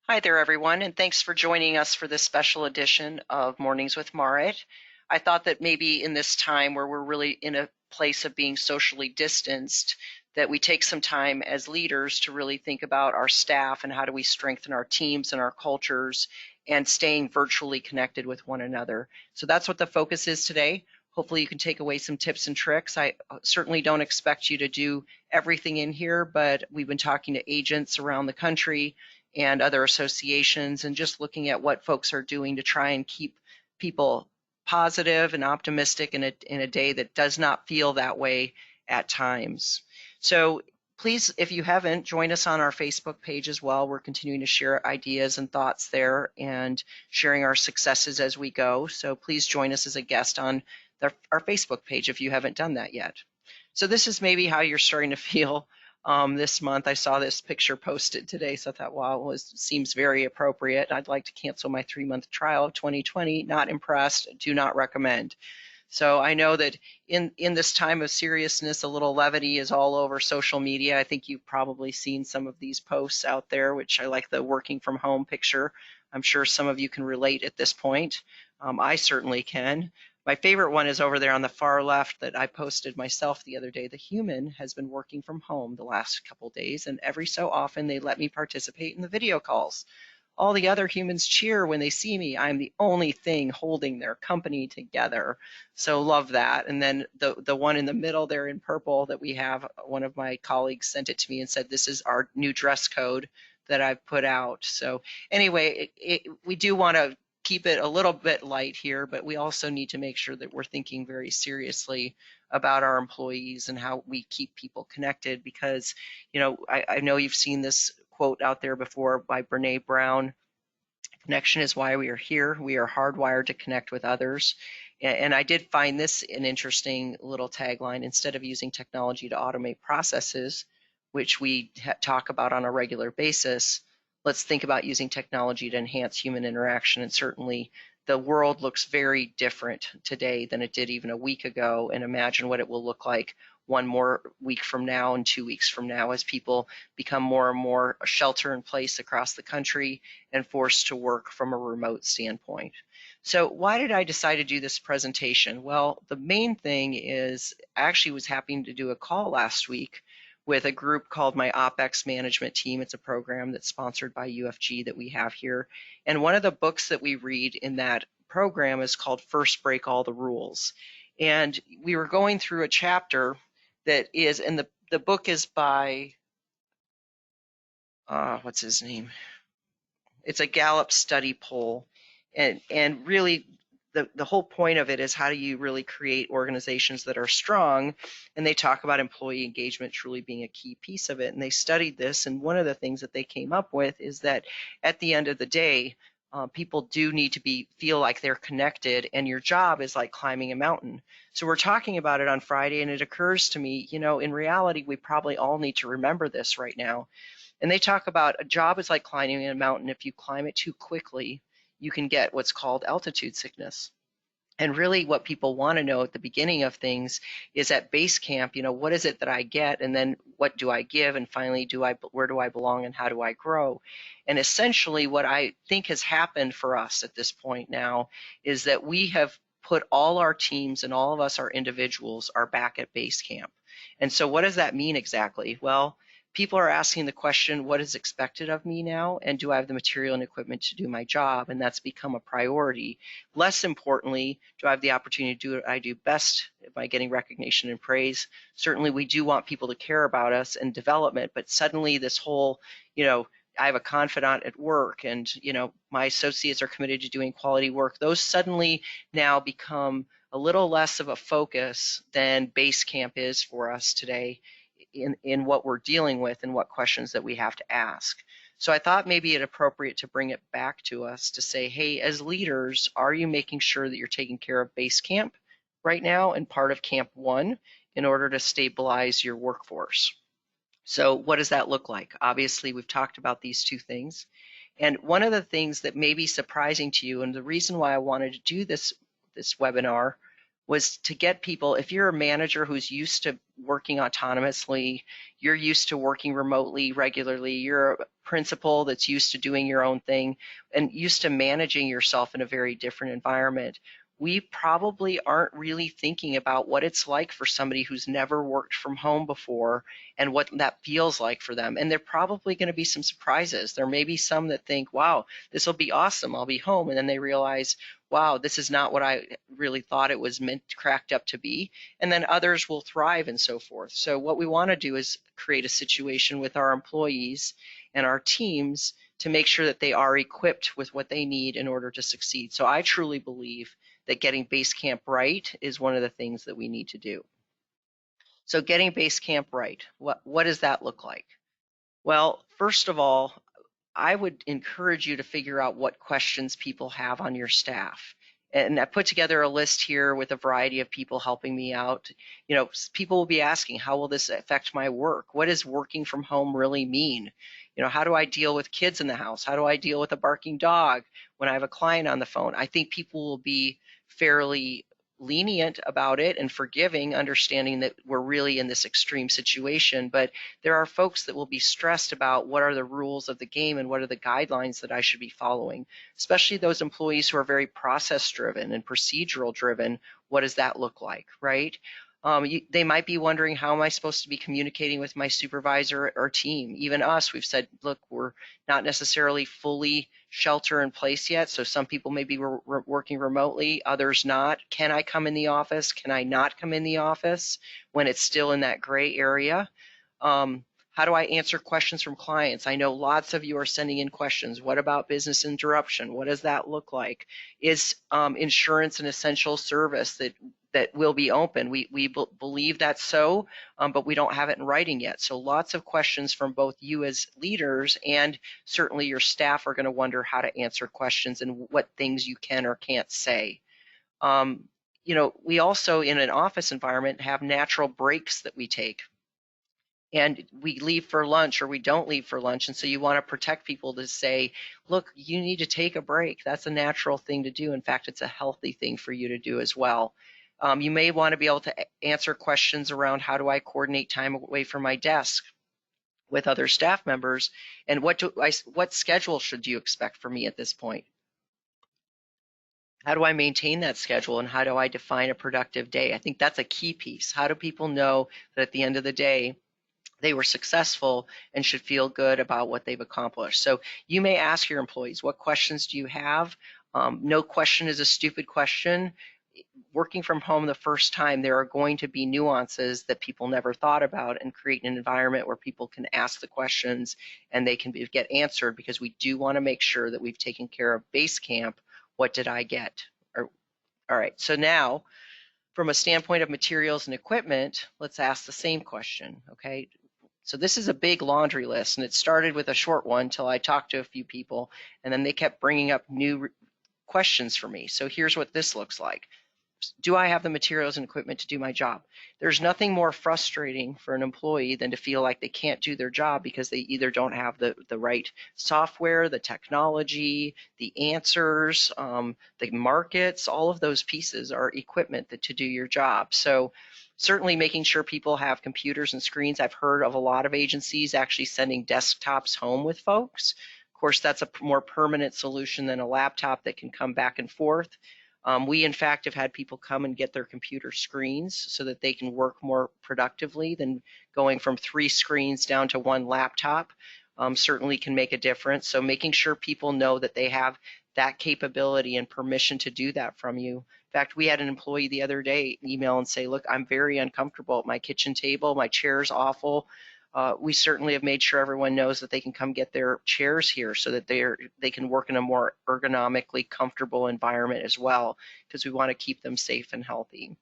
Hi there, everyone, and thanks for joining us for this special edition of Mornings with Marit. I thought that maybe in this time where we're really in a place of being socially distanced, that we take some time as leaders to really think about our staff and how do we strengthen our teams and our cultures and staying virtually connected with one another. So that's what the focus is today. Hopefully you can take away some tips and tricks. I certainly don't expect you to do everything in here, but we've been talking to agents around the country and other associations and just looking at what folks are doing to try and keep people positive and optimistic in a day that does not feel that way at times. So please, if you haven't, join us on our Facebook page as well. We're continuing to share ideas and thoughts there and sharing our successes as we go. So please join us as a guest on our Facebook page if you haven't done that yet. So this is maybe how you're starting to feel this month. I saw this picture posted today, so I thought, wow, seems very appropriate. I'd like to cancel my 3-month trial of 2020. Not impressed, do not recommend. So I know that in this time of seriousness, a little levity is all over social media. I think you've probably seen some of these posts out there, which I like the working from home picture. I'm sure some of you can relate at this point. I certainly can. My favorite one is over there on the far left that I posted myself the other day. The human has been working from home the last couple days, and every so often they let me participate in the video calls. All the other humans cheer when they see me. I'm the only thing holding their company together. So love that. And then the one in the middle there in purple that we have, one of my colleagues sent it to me and said, this is our new dress code that I've put out. So anyway, we do want to keep it a little bit light here, but we also need to make sure that we're thinking very seriously about our employees and how we keep people connected, because, you know, I know you've seen this quote out there before by Brene Brown. Connection is why we are here. We are hardwired to connect with others. And I did find this an interesting little tagline. Instead of using technology to automate processes, which we talk about on a regular basis, let's think about using technology to enhance human interaction. And certainly the world looks very different today than it did even a week ago. And imagine what it will look like one more week from now and 2 weeks from now as people become more and more shelter in place across the country and forced to work from a remote standpoint. So why did I decide to do this presentation? Well, the main thing is I actually was happy to do a call last week with a group called my OpEx Management Team. It's a program that's sponsored by UFG that we have here. And one of the books that we read in that program is called First Break All the Rules. And we were going through a chapter that is, and the book is by, what's his name? It's a Gallup study poll. And really, the whole point of it is how do you really create organizations that are strong? And they talk about employee engagement truly being a key piece of it. And they studied this, and one of the things that they came up with is that at the end of the day, people do need to feel like they're connected, and your job is like climbing a mountain. So we're talking about it on Friday, and it occurs to me, you know, in reality, we probably all need to remember this right now. And they talk about a job is like climbing a mountain. If you climb it too quickly, you can get what's called altitude sickness. And really what people want to know at the beginning of things is at base camp, you know, what is it that I get? And then what do I give? And finally, where do I belong and how do I grow? And essentially what I think has happened for us at this point now is that we have put all our teams and all of us, our individuals, are back at base camp. And so what does that mean exactly? Well, people are asking the question, what is expected of me now? And do I have the material and equipment to do my job? And that's become a priority. Less importantly, do I have the opportunity to do what I do best by getting recognition and praise? Certainly we do want people to care about us and development, but suddenly this whole, you know, I have a confidant at work and, you know, my associates are committed to doing quality work. Those suddenly now become a little less of a focus than base camp is for us today in what we're dealing with and what questions that we have to ask. So I thought maybe it appropriate to bring it back to us to say, hey, as leaders, are you making sure that you're taking care of base camp right now and part of camp 1 in order to stabilize your workforce? So what does that look like? Obviously, we've talked about these two things. And one of the things that may be surprising to you, and the reason why I wanted to do this webinar was to get people, if you're a manager who's used to working autonomously, you're used to working remotely regularly, you're a principal that's used to doing your own thing and used to managing yourself in a very different environment, we probably aren't really thinking about what it's like for somebody who's never worked from home before and what that feels like for them. And there are probably going to be some surprises. There may be some that think, wow, this will be awesome, I'll be home. And then they realize, wow, this is not what I really thought it was meant cracked up to be. And then others will thrive and so forth. So what we want to do is create a situation with our employees and our teams to make sure that they are equipped with what they need in order to succeed. So I truly believe that getting Basecamp right is one of the things that we need to do. So getting Basecamp right, what does that look like? Well, first of all, I would encourage you to figure out what questions people have on your staff. And I put together a list here with a variety of people helping me out. You know, people will be asking, how will this affect my work? What does working from home really mean? You know, how do I deal with kids in the house? How do I deal with a barking dog when I have a client on the phone? I think people will be fairly lenient about it and forgiving, understanding that we're really in this extreme situation. But there are folks that will be stressed about what are the rules of the game and what are the guidelines that I should be following, especially those employees who are very process driven and procedural driven. What does that look like, right? They might be wondering, how am I supposed to be communicating with my supervisor or team? Even us, we've said, look, we're not necessarily fully shelter in place yet. So some people may be working remotely, others not. Can I come in the office? Can I not come in the office when it's still in that gray area? How do I answer questions from clients? I know lots of you are sending in questions. What about business interruption? What does that look like? Is insurance an essential service that will be open? We believe that's so, but we don't have it in writing yet. So lots of questions from both you as leaders and certainly your staff are going to wonder how to answer questions and what things you can or can't say. You know, we also in an office environment have natural breaks that we take. And we leave for lunch or we don't leave for lunch. And so you want to protect people to say, look, you need to take a break. That's a natural thing to do. In fact, it's a healthy thing for you to do as well. You may want to be able to answer questions around, how do I coordinate time away from my desk with other staff members? And what schedule should you expect from me at this point? How do I maintain that schedule, and how do I define a productive day? I think that's a key piece. How do people know that at the end of the day, they were successful and should feel good about what they've accomplished? So you may ask your employees, what questions do you have? No question is a stupid question. Working from home the first time, there are going to be nuances that people never thought about, and create an environment where people can ask the questions and they can get answered, because we do want to make sure that we've taken care of Basecamp. What did I get? All right, so now from a standpoint of materials and equipment, let's ask the same question, okay? So this is a big laundry list, and it started with a short one until I talked to a few people, and then they kept bringing up new questions for me. So here's what this looks like. Do I have the materials and equipment to do my job? There's nothing more frustrating for an employee than to feel like they can't do their job because they either don't have the right software, the technology, the answers, the markets. All of those pieces are equipment to do your job. So certainly making sure people have computers and screens. I've heard of a lot of agencies actually sending desktops home with folks. Of course, that's a more permanent solution than a laptop that can come back and forth. We, in fact, have had people come and get their computer screens so that they can work more productively than going from 3 screens down to 1 laptop. Certainly can make a difference. So making sure people know that they have that capability and permission to do that from you. In fact, we had an employee the other day email and say, look, I'm very uncomfortable at my kitchen table. My chair's awful. We certainly have made sure everyone knows that they can come get their chairs here so that they can work in a more ergonomically comfortable environment as well, because we want to keep them safe and healthy.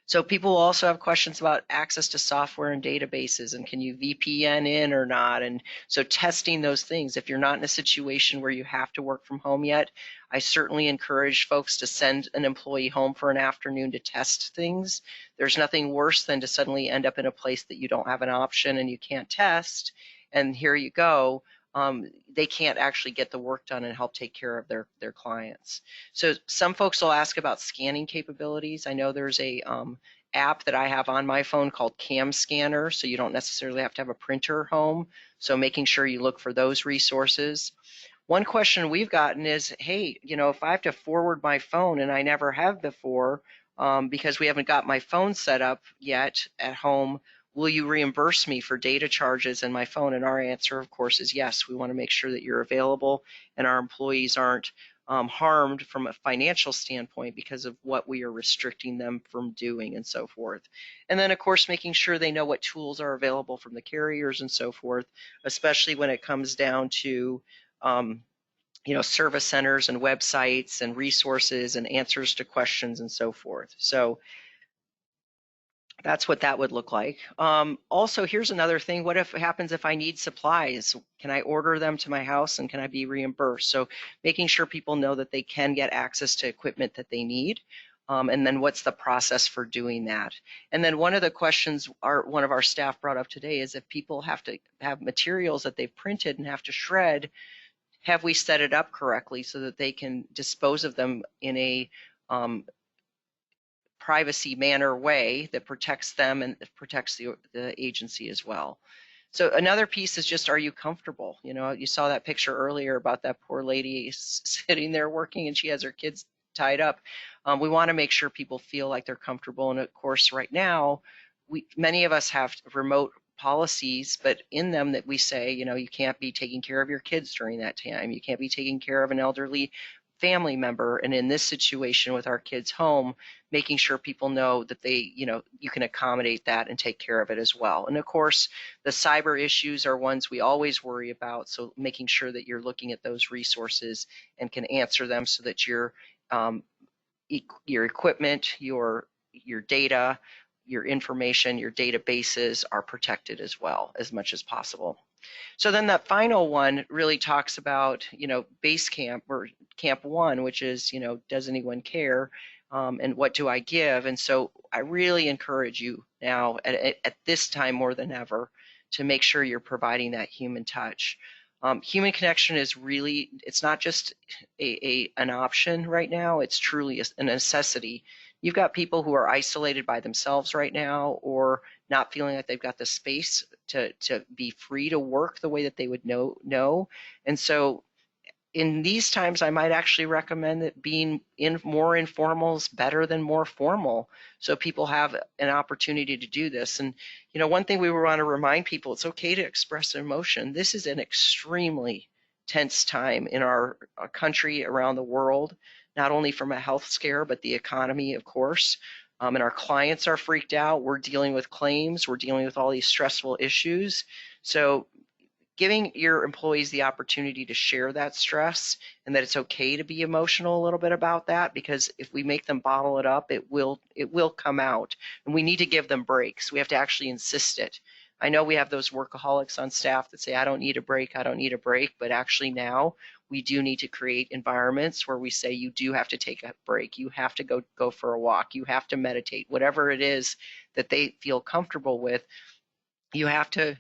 So people will also have questions about access to software and databases, and can you VPN in or not? And so testing those things. If you're not in a situation where you have to work from home yet, I certainly encourage folks to send an employee home for an afternoon to test things. There's nothing worse than to suddenly end up in a place that you don't have an option and you can't test, and here you go. they can't actually get the work done and help take care of their clients. So some folks will ask about scanning capabilities. I know there's a app that I have on my phone called Cam Scanner, so you don't necessarily have to have a printer home. So making sure you look for those resources. One question we've gotten is, hey, if I have to forward my phone and I never have before, because we haven't got my phone set up yet at home, will you reimburse me for data charges in my phone? And our answer, of course, is yes. We want to make sure that you're available and our employees aren't harmed from a financial standpoint because of what we are restricting them from doing and so forth. And then, of course, making sure they know what tools are available from the carriers and so forth, especially when it comes down to service centers and websites and resources and answers to questions and so forth. So that's what that would look like. Also, here's another thing. What happens if I need supplies? Can I order them to my house and can I be reimbursed? So making sure people know that they can get access to equipment that they need. And then what's the process for doing that? And then one of the questions one of our staff brought up today is if people have to have materials that they've printed and have to shred, have we set it up correctly so that they can dispose of them in a privacy manner way that protects them and protects the agency as well? So another piece is just, are you comfortable? You saw that picture earlier about that poor lady sitting there working and she has her kids tied up. We want to make sure people feel like they're comfortable. And of course, right now, many of us have remote policies, but in them that we say, you can't be taking care of your kids during that time. You can't be taking care of an elderly family member. And in this situation with our kids home, making sure people know that you can accommodate that and take care of it as well. And of course, the cyber issues are ones we always worry about. So making sure that you're looking at those resources and can answer them so that your equipment, your data, your information, your databases are protected as well as much as possible. So then that final one really talks about, base camp or camp one, which is, does anyone care? And what do I give? And so I really encourage you now at this time more than ever to make sure you're providing that human touch. Human connection is really, it's not just an option right now, it's truly a necessity. You've got people who are isolated by themselves right now or not feeling like they've got the space to be free to work the way that they would know. And so in these times, I might actually recommend that being more informal is better than more formal, so people have an opportunity to do this. And one thing we want to remind people, it's okay to express emotion. This is an extremely tense time in our country, around the world, not only from a health scare, but the economy, of course. And our clients are freaked out. We're dealing with claims. We're dealing with all these stressful issues. So giving your employees the opportunity to share that stress and that it's okay to be emotional a little bit about that, because if we make them bottle it up, it will come out, and we need to give them breaks. We have to actually insist it. I know we have those workaholics on staff that say, I don't need a break, I don't need a break, but actually now we do need to create environments where we say you do have to take a break, you have to go for a walk, you have to meditate, whatever it is that they feel comfortable with. You have to,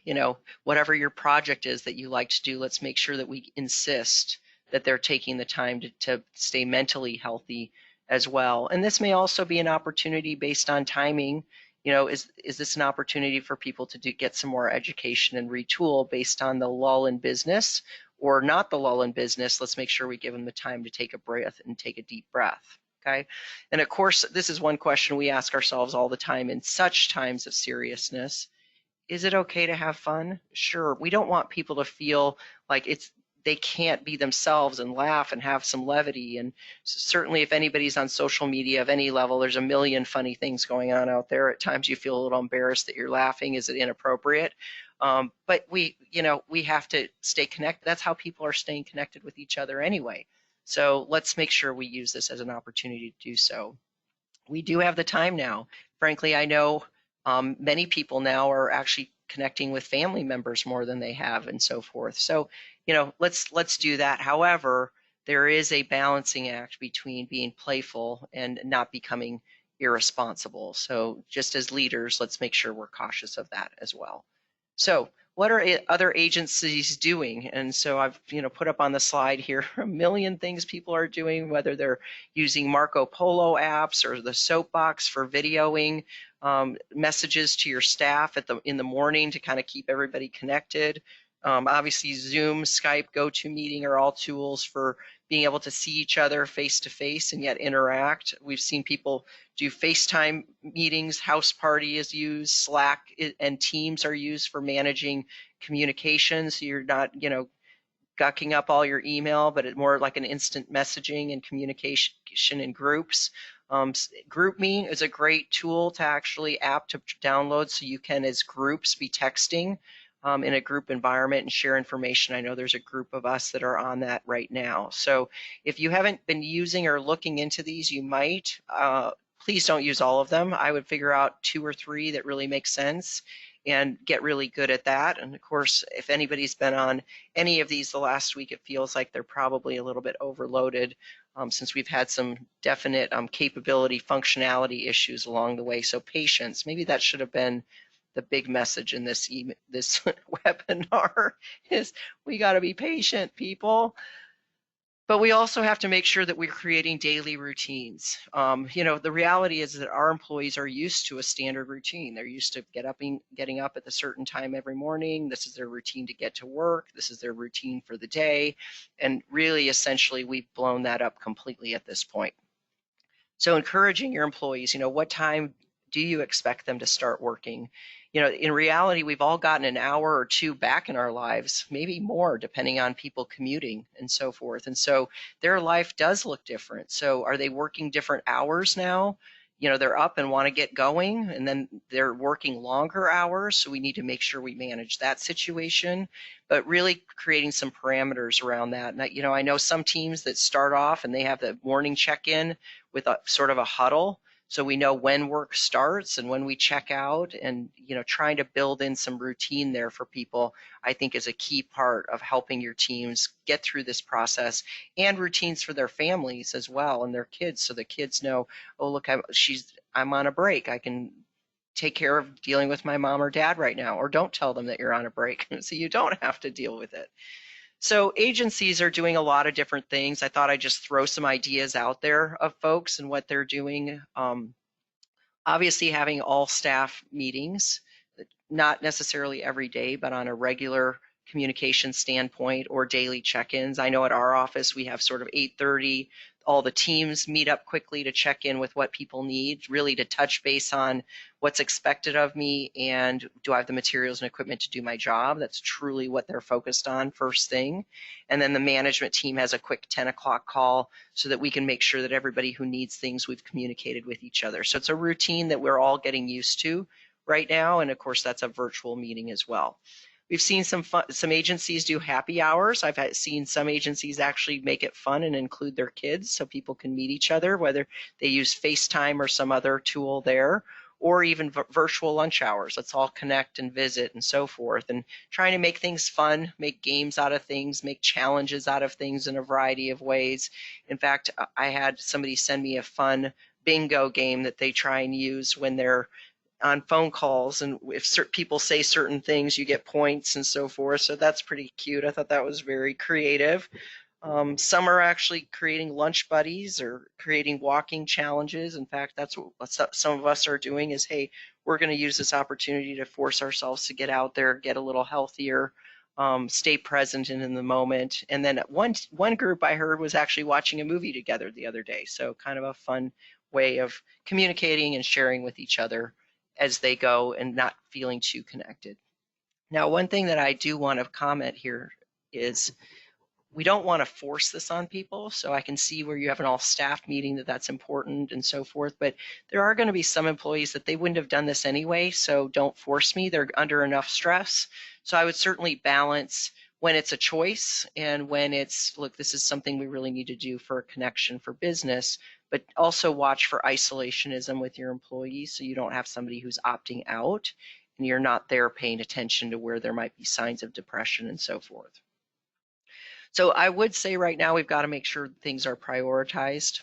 whatever your project is that you like to do, let's make sure that we insist that they're taking the time to stay mentally healthy as well. And this may also be an opportunity based on timing. Is this an opportunity for people to get some more education and retool based on the lull in business or not the lull in business? Let's make sure we give them the time to take a breath and take a deep breath. Okay. And of course, this is one question we ask ourselves all the time in such times of seriousness. Is it okay to have fun? Sure. We don't want people to feel like they can't be themselves and laugh and have some levity. And certainly if anybody's on social media of any level, there's a million funny things going on out there. At times you feel a little embarrassed that you're laughing. Is it inappropriate? But we have to stay connected. That's how people are staying connected with each other anyway. So let's make sure we use this as an opportunity to do so. We do have the time now. Frankly, I know many people now are actually connecting with family members more than they have and so forth. So, let's do that. However, there is a balancing act between being playful and not becoming irresponsible. So just as leaders, let's make sure we're cautious of that as well. So what are other agencies doing? And so I've put up on the slide here a million things people are doing, whether they're using Marco Polo apps or the Soapbox for videoing messages to your staff in the morning to kind of keep everybody connected. Obviously, Zoom, Skype, GoToMeeting are all tools for being able to see each other face to face and yet interact. We've seen people do FaceTime meetings, House Party is used, Slack and Teams are used for managing communication. So you're not, gucking up all your email, but it's more like an instant messaging and communication in groups. GroupMe is a great tool to actually app to download so you can, as groups, be texting in a group environment and share information. I know there's a group of us that are on that right now. So if you haven't been using or looking into these, you might. Please don't use all of them. I would figure out 2 or 3 that really make sense and get really good at that. And of course, if anybody's been on any of these the last week, it feels like they're probably a little bit overloaded since we've had some definite capability, functionality issues along the way. So patience, maybe that should have been the big message in this webinar is we got to be patient, people. But we also have to make sure that we're creating daily routines. The reality is that our employees are used to a standard routine. They're used to getting up at a certain time every morning. This is their routine to get to work. This is their routine for the day. And really, essentially, we've blown that up completely at this point. So encouraging your employees, what time do you expect them to start working? In reality, we've all gotten an hour or 2 back in our lives, maybe more, depending on people commuting and so forth. And so their life does look different. So are they working different hours now? They're up and want to get going, and then they're working longer hours. So we need to make sure we manage that situation, but really creating some parameters around that. And I know some teams that start off and they have the morning check-in with a sort of a huddle. So we know when work starts and when we check out, and trying to build in some routine there for people, I think is a key part of helping your teams get through this process, and routines for their families as well and their kids, so the kids know, oh look, I'm on a break. I can take care of dealing with my mom or dad right now, or don't tell them that you're on a break so you don't have to deal with it. So agencies are doing a lot of different things. I thought I'd just throw some ideas out there of folks and what they're doing. Obviously having all staff meetings, not necessarily every day, but on a regular communication standpoint, or daily check-ins. I know at our office we have sort of 8:30, all the teams meet up quickly to check in with what people need, really to touch base on what's expected of me and do I have the materials and equipment to do my job. That's truly what they're focused on first thing. And then the management team has a quick 10 o'clock call so that we can make sure that everybody who needs things, we've communicated with each other. So it's a routine that we're all getting used to right now, and of course that's a virtual meeting as well. We've seen some agencies do happy hours. I've seen some agencies actually make it fun and include their kids so people can meet each other, whether they use FaceTime or some other tool there, or even virtual lunch hours. Let's all connect and visit and so forth, and trying to make things fun, make games out of things, make challenges out of things in a variety of ways. In fact, I had somebody send me a fun bingo game that they try and use when they're on phone calls, and if people say certain things, you get points and so forth. So that's pretty cute. I thought that was very creative. Some are actually creating lunch buddies or creating walking challenges. In fact, that's what some of us are doing is, hey, we're going to use this opportunity to force ourselves to get out there, get a little healthier, stay present and in the moment. And then one group I heard was actually watching a movie together the other day. So kind of a fun way of communicating and sharing with each other as they go and not feeling too connected. Now, one thing that I do want to comment here is we don't want to force this on people. So I can see where you have an all staff meeting that's important and so forth, but there are going to be some employees that they wouldn't have done this anyway. So don't force me. They're under enough stress. So I would certainly balance when it's a choice and when it's, look, this is something we really need to do for a connection for business, but also watch for isolationism with your employees so you don't have somebody who's opting out and you're not there paying attention to where there might be signs of depression and so forth. So I would say right now we've got to make sure things are prioritized.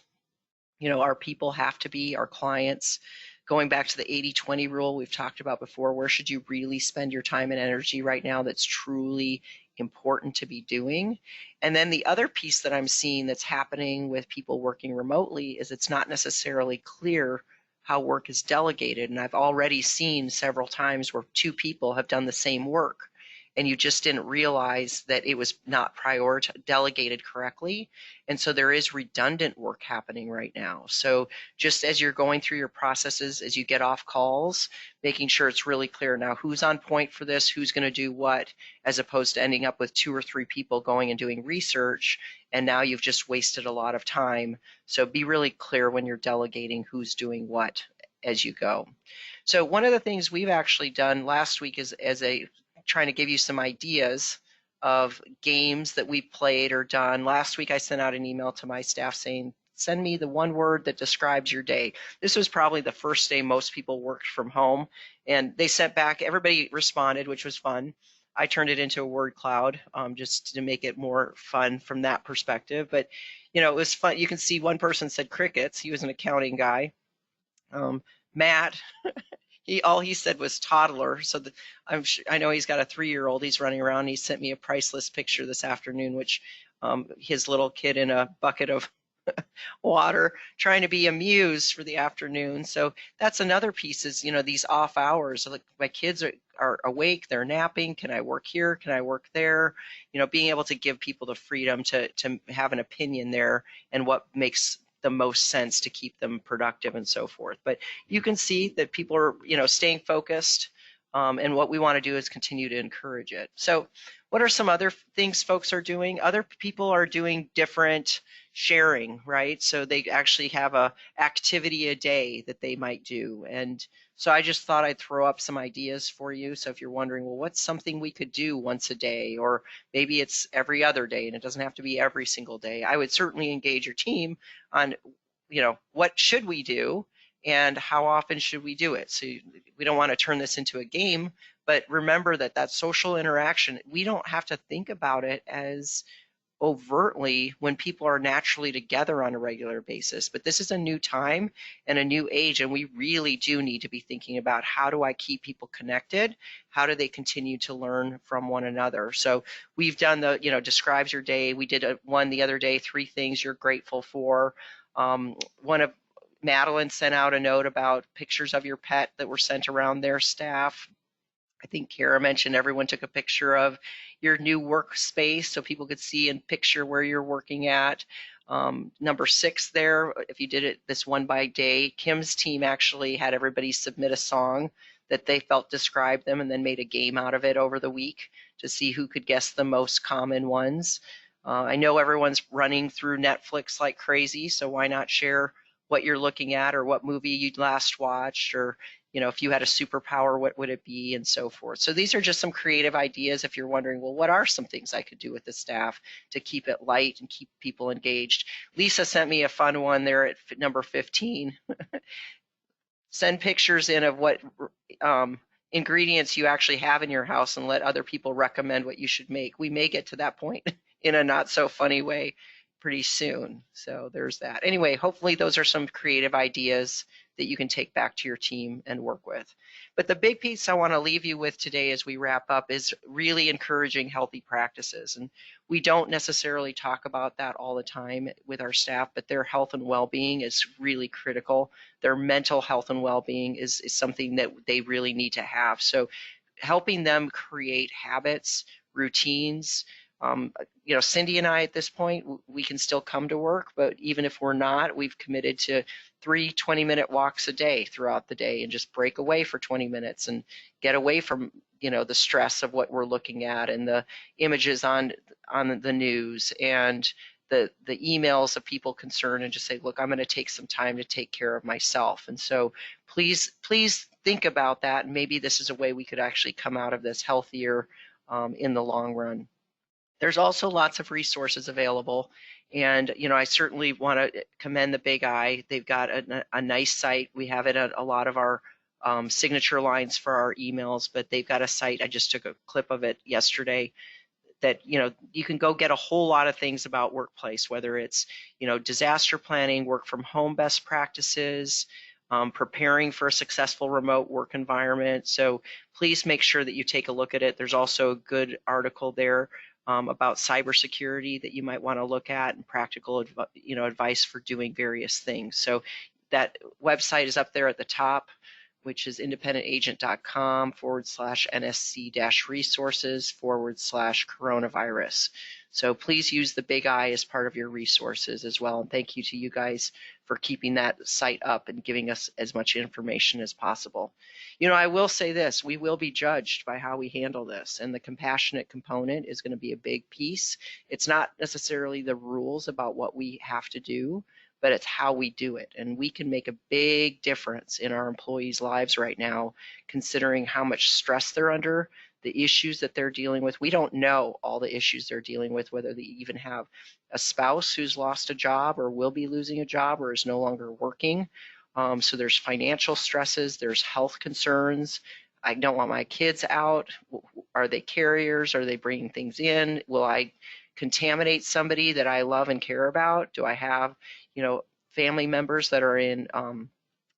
Our people have to be, our clients, going back to the 80-20 rule we've talked about before, where should you really spend your time and energy right now that's truly important to be doing? And then the other piece that I'm seeing that's happening with people working remotely is it's not necessarily clear how work is delegated. And I've already seen several times where two people have done the same work and you just didn't realize that it was not delegated correctly. And so there is redundant work happening right now. So just as you're going through your processes, as you get off calls, making sure it's really clear now who's on point for this, who's going to do what, as opposed to ending up with 2 or 3 people going and doing research, and now you've just wasted a lot of time. So be really clear when you're delegating who's doing what as you go. So one of the things we've actually done last week is trying to give you some ideas of games that we played or done. Last week I sent out an email to my staff saying, send me the one word that describes your day. This was probably the first day most people worked from home, and they sent back, everybody responded, which was fun. I turned it into a word cloud just to make it more fun from that perspective. But, it was fun. You can see one person said crickets. He was an accounting guy. Matt, all he said was toddler. So I know he's got a 3-year-old. He's running around. He sent me a priceless picture this afternoon, which his little kid in a bucket of water trying to be amused for the afternoon. So that's another piece is, these off hours. Like my kids are awake, they're napping. Can I work here? Can I work there? Being able to give people the freedom to have an opinion there and what makes the most sense to keep them productive and so forth. But you can see that people are, staying focused, and what we want to do is continue to encourage it. So what are some other things folks are doing? Other people are doing different sharing, right? So they actually have a activity a day that they might do. And so I just thought I'd throw up some ideas for you. So if you're wondering, well, what's something we could do once a day, or maybe it's every other day and it doesn't have to be every single day, I would certainly engage your team on, what should we do and how often should we do it? So we don't want to turn this into a game, but remember that social interaction, we don't have to think about it as overtly when people are naturally together on a regular basis. But this is a new time and a new age, and we really do need to be thinking about how do I keep people connected? How do they continue to learn from one another? So we've done the, describes your day. We did one the other day, 3 things you're grateful for. One of Madeline sent out a note about pictures of your pet that were sent around their staff. I think Kara mentioned everyone took a picture of your new workspace so people could see and picture where you're working at. Number 6 there, if you did it this one by day, Kim's team actually had everybody submit a song that they felt described them and then made a game out of it over the week to see who could guess the most common ones. I know everyone's running through Netflix like crazy, so why not share what you're looking at or what movie you'd last watched, or if you had a superpower, what would it be, and so forth. So these are just some creative ideas if you're wondering, well, what are some things I could do with the staff to keep it light and keep people engaged? Lisa sent me a fun one there at number 15. Send pictures in of what ingredients you actually have in your house and let other people recommend what you should make. We may get to that point in a not so funny way pretty soon. So there's that. Anyway, hopefully those are some creative ideas that you can take back to your team and work with. But the big piece I want to leave you with today as we wrap up is really encouraging healthy practices. And we don't necessarily talk about that all the time with our staff, but their health and well-being is really critical. Their mental health and well-being is something that they really need to have. So helping them create habits, routines. Cindy and I at this point, we can still come to work, but even if we're not, we've committed to 3 20-minute walks a day throughout the day and just break away for 20 minutes and get away from, the stress of what we're looking at and the images on the news and the emails of people concerned, and just say, look, I'm going to take some time to take care of myself. And so please think about that. And maybe this is a way we could actually come out of this healthier in the long run. There's also lots of resources available, and I certainly want to commend the Big I. They've got a nice site. We have it at a lot of our signature lines for our emails, but they've got a site. I just took a clip of it yesterday that you can go get a whole lot of things about workplace, whether it's disaster planning, work from home best practices, preparing for a successful remote work environment. So please make sure that you take a look at it. There's also a good article there about cybersecurity that you might want to look at, and practical advice for doing various things. So that website is up there at the top, which is independentagent.com/nsc-resources/coronavirus. So please use the big I as part of your resources as well. And thank you to you guys for keeping that site up and giving us as much information as possible. I will say this, we will be judged by how we handle this, and the compassionate component is going to be a big piece. It's not necessarily the rules about what we have to do, but it's how we do it. And we can make a big difference in our employees' lives right now, considering how much stress they're under, the issues that they're dealing with. We don't know all the issues they're dealing with, whether they even have a spouse who's lost a job or will be losing a job or is no longer working. So there's financial stresses, there's health concerns. I don't want my kids out. Are they carriers? Are they bringing things in? Will I contaminate somebody that I love and care about? Do I have family members that are in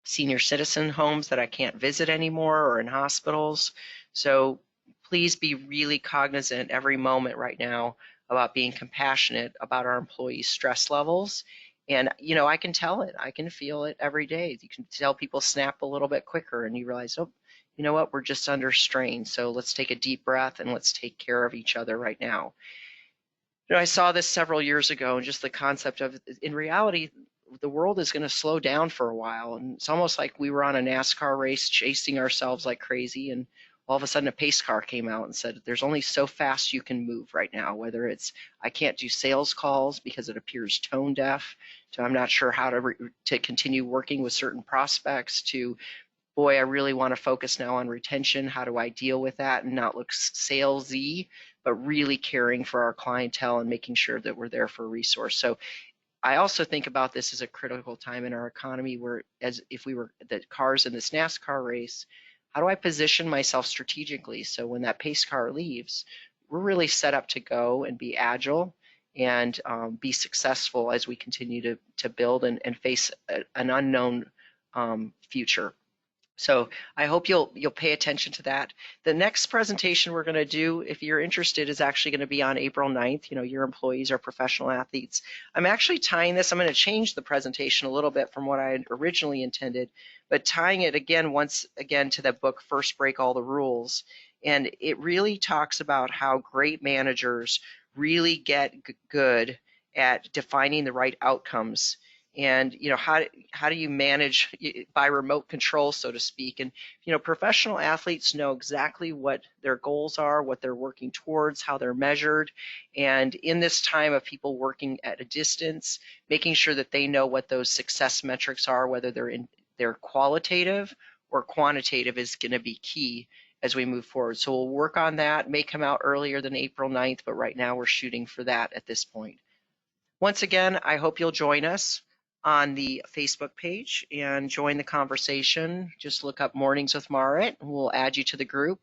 senior citizen homes that I can't visit anymore, or in hospitals? So please be really cognizant every moment right now about being compassionate about our employees' stress levels. And I can tell it, I can feel it every day. You can tell people snap a little bit quicker, and you realize, oh, you know what, we're just under strain. So let's take a deep breath and let's take care of each other right now. I saw this several years ago, and just the concept of, in reality, the world is going to slow down for a while. And it's almost like we were on a NASCAR race chasing ourselves like crazy, and all of a sudden a pace car came out and said, there's only so fast you can move right now, whether it's I can't do sales calls because it appears tone deaf, to I'm not sure how to continue working with certain prospects, to boy, I really want to focus now on retention. How do I deal with that and not look salesy, but really caring for our clientele and making sure that we're there for a resource. So I also think about this as a critical time in our economy, where as if we were the cars in this NASCAR race, how do I position myself strategically so when that pace car leaves, we're really set up to go and be agile and be successful as we continue to build and face an unknown future. So I hope you'll pay attention to that. The next presentation we're going to do, if you're interested, is actually going to be on April 9th. Your employees are professional athletes. I'm actually tying this, I'm going to change the presentation a little bit from what I had originally intended, but tying it once again to the book, First Break All the Rules. And it really talks about how great managers really get good at defining the right outcomes. And how do you manage by remote control, so to speak? And professional athletes know exactly what their goals are, what they're working towards, how they're measured. And in this time of people working at a distance, making sure that they know what those success metrics are, whether they're qualitative or quantitative, is going to be key as we move forward. So we'll work on that. It may come out earlier than April 9th, but right now we're shooting for that at this point. Once again, I hope you'll join us on the Facebook page and join the conversation. Just look up Mornings with Marit, and we'll add you to the group.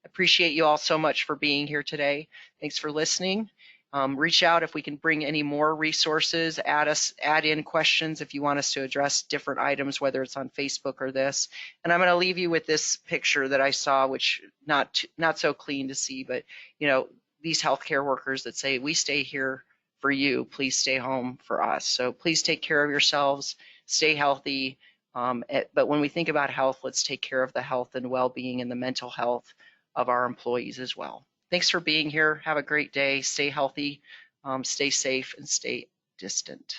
Appreciate you all so much for being here today. Thanks for listening. Reach out if we can bring any more resources. Add in questions if you want us to address different items, whether it's on Facebook or this. And I'm going to leave you with this picture that I saw, which not so clean to see, but these healthcare workers that say, we stay here for you, please stay home for us. So please take care of yourselves, stay healthy. But when we think about health, let's take care of the health and well-being and the mental health of our employees as well. Thanks for being here. Have a great day. Stay healthy, stay safe, and stay distant.